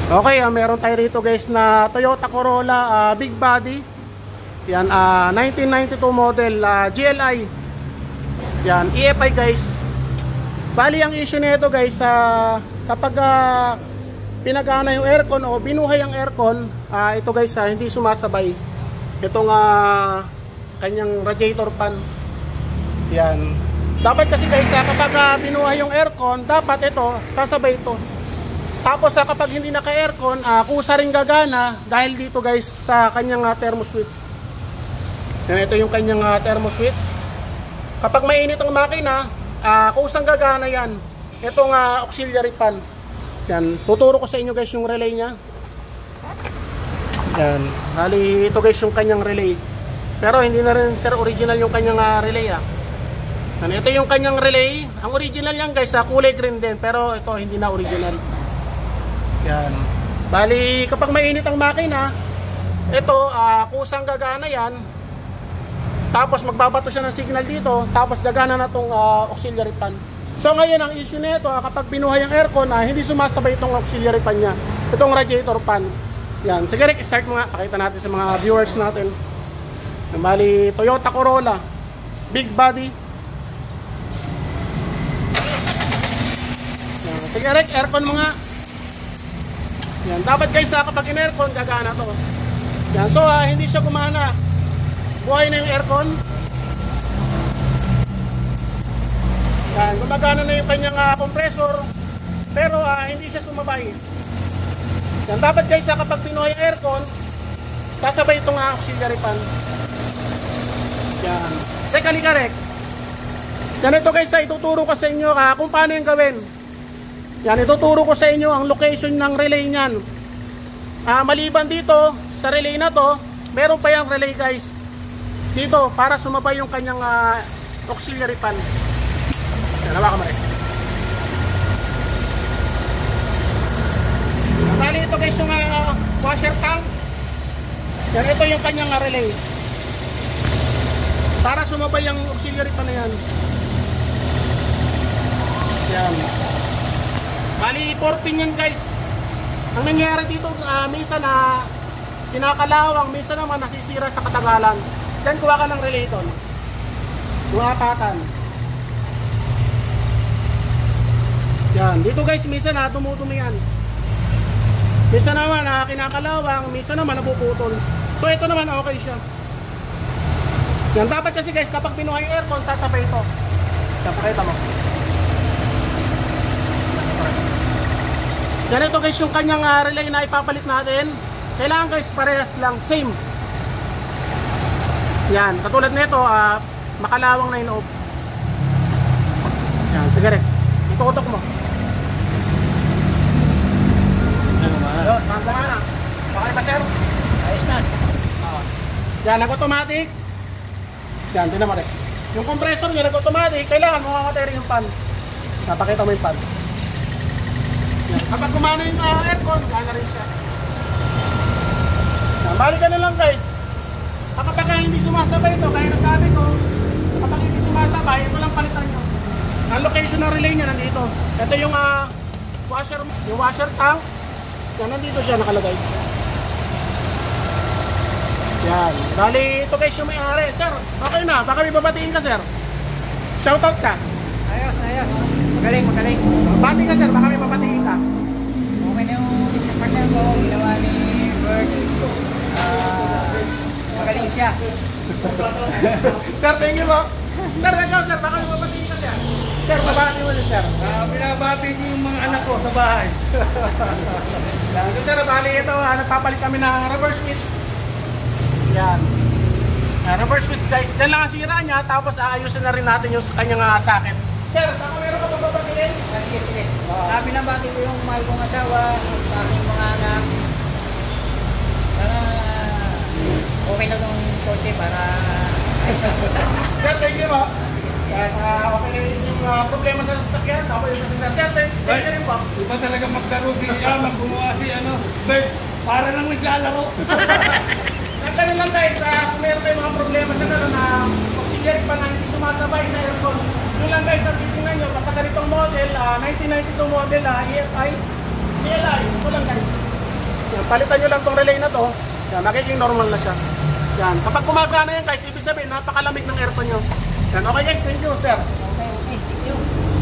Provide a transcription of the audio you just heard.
Okay, meron tayo rito guys na Toyota Corolla big body. Yan, 1992 model, GLI. Yan, EFI guys. Bali ang issue nito guys, kapag pinagana yung aircon o binuhay ang aircon, ito guys, hindi sumasabay itong kanyang radiator fan. Yan. Dapat kasi guys, kapag binuhay yung aircon, dapat ito, sasabay ito. Tapos kapag hindi naka-aircon, kusa rin gagana dahil dito guys sa kanyang thermo switch. Yan, ito yung kanyang thermo switch. Kapag mainit ang makina, kusang gagana yan. Itong auxiliary fan. Yan, tuturo ko sa inyo guys yung relay niya. Yan, hali ito guys yung kanyang relay. Pero hindi na rin sir original yung kanyang relay Yan, ito yung kanyang relay. Ang original yan guys, kulay green din. Pero ito hindi na original. Yan. Bali, kapag mainit ang makina, ito, kusang gagana yan. Tapos magbabato siya ng signal dito. Tapos gagana na itong auxiliary fan. So ngayon, ang issue nito, kapag binuhay ang aircon, hindi sumasabay itong auxiliary fan niya. Itong radiator fan. Yan. Sige Rick, start mo nga. Pakita natin sa mga viewers natin. Bali, Toyota Corolla. Big body. Yan. Sige Rick, aircon mo nga. Yan, dapat guys kapag in-aircon, gagana to. Yan, so hindi siya gumana. Buhay na yung aircon. Yan, gumagana na yung kanyang compressor. Pero hindi siya sumabay. Yan, dapat guys kapag pinuhay yung aircon, sasabay itong auxiliary fan. Yan. Teka, likarek. Ganito guys, ituturo ko sa inyo kung paano yung gawin. Yan, ituturo ko sa inyo ang location ng relay niyan. Maliban dito, sa relay na to, meron pa yung relay guys. Dito, para sumabay yung kanyang auxiliary fan. Yan, hawakan mo rin. Bali ito guys yung washer tank. Yan, ito yung kanyang relay. Para sumabay yung auxiliary fan na yan. Yan. Bali, 4 pin yan guys. Ang nangyayari dito, minsan kinakalawang, minsan naman nasisira sa katagalan. Then kuha ka ng relay doon. Buhapatan. Yan, dito guys, minsan tumutumi yan. Minsan naman kinakalawang, minsan naman napuputol. So ito naman okay siya. Yan, dapat kasi guys, kapag pinuhay yung aircon, sasabay ito. Pakita mo. Ganito guys yung kanyang relay na ipapalit natin. Kailangan guys parehas lang, same. Yan, katulad nito, makalawang na yung loob. Yan, sige rin. Itutok mo. Yun, tanda na. Okay ba sir? Ayos na. Yan, nag-automatic. Yan, tinan mo rin. Yung compressor niya nag-automatic, kailangan mamamatay rin yung fan. Napakita mo yung fan. Kapag kumana yung aircon, gana rin siya. Balik ka na lang guys. Kapag hindi sumasabay ito, kaya nasabi ko, kapag hindi sumasabay, ito lang palitan nyo. Ang location ng relay niya nandito. Ito yung washer tank. Yan, nandito siya nakalagay. Yan. Bali, ito guys yung may-ari. Sir, okay na. Baka may babatiin ka sir. Shoutout ka. Ayos, ayos. Magaling, magaling. Bati ka sir, baka may babatiin ka. Okay na yung sasakyan ko, ginawa ni Bert. Magaling siya. Sir, thank you po. Sir, ikaw sir, baka may babatiin ka sir. Sir, babati mo niyo sir. Binabati niyo yung mga anak ko sa bahay. Sir, bali ito, nagpapalit kami ng reverse switch. Yan. Reverse switch guys. Yan lang ang sira niya, tapos aayusin na rin natin yung kanyang socket. Sir, baka meron ka papabatiin? Sige, sige. Binabati ko yung mahal kong asawa, sa aking mga anak. Sana okay na itong kotse para ayos na. Sir, thank you po. Okay na yung problema sa sasakyan, tapos yung sasakyan. Sir, thank you rin po. Iba talaga magkaro si Yaman, gumawa si Bert, para lang naglalaro. Ganun lang guys, kung meron tayong mga problema sa gano'n na auxiliary pa na hindi sumasabay sa aircon, yun lang guys, ang titingnan nyo, basta ganitong model, 1992 model, EFI, GLI, ito lang guys. palitan nyo lang tong relay na to. Yan, magiging normal na siya. Yan, kapag gumagana yan guys, ibig sabihin napakalamig ng aircon nyo. Yan, okay guys, thank you sir. Okay, thank you.